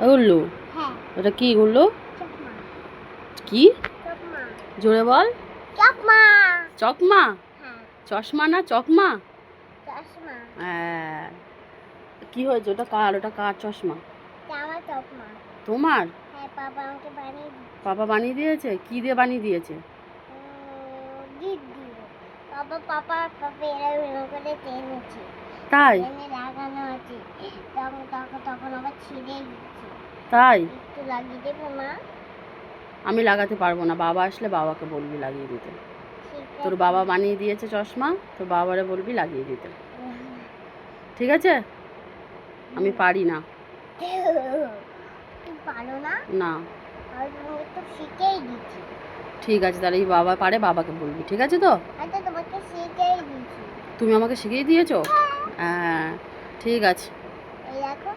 উল্লু? হ্যাঁ। ওটা কি উল্লু? চকমা। কি? চকমা। জোরে বল। চকমা। চকমা? হ্যাঁ। চশমা না চকমা? চশমা। হ্যাঁ। কি হয়েছে? ওটা কার? ওটা কার চশমা? আমার চকমা। তোমার? হ্যাঁ, বাবা আমাকে বানিয়ে দিয়েছে। পাপা বানিয়ে দিয়েছে? কি দিয়ে বানিয়ে দিয়েছে? গিট দিয়ে। পাপা এরকম করে টেনেছে। তাই? এনে লাগানো আছে। তখন আবার ছিঁড়ে গেছে। তাই? একটু লাগিয়ে দেবো মা? আমি লাগাতে পারবো না, বাবা আসলে বাবাকে বলবি লাগিয়ে দিতে। ঠিক তোর আছে। বাবা বানিয়ে দিয়েছে চশমা, তোর বাবারে বলবি লাগিয়ে দিতে। ঠিক আছে? আমি পারি না। তুমি পারো না? না। আমি তোমাকে তো শিখেই দিচ্ছি। ঠিক আছে, তাহলে এই বাবা পারে, বাবাকে বলবি। ঠিক আছে তো? আচ্ছা, তোমাকে শিখেই দিচ্ছি। তুমি আমাকে শিখিয়ে দিয়েছো? হ্যাঁ, ঠিক আছে। এই দেখো।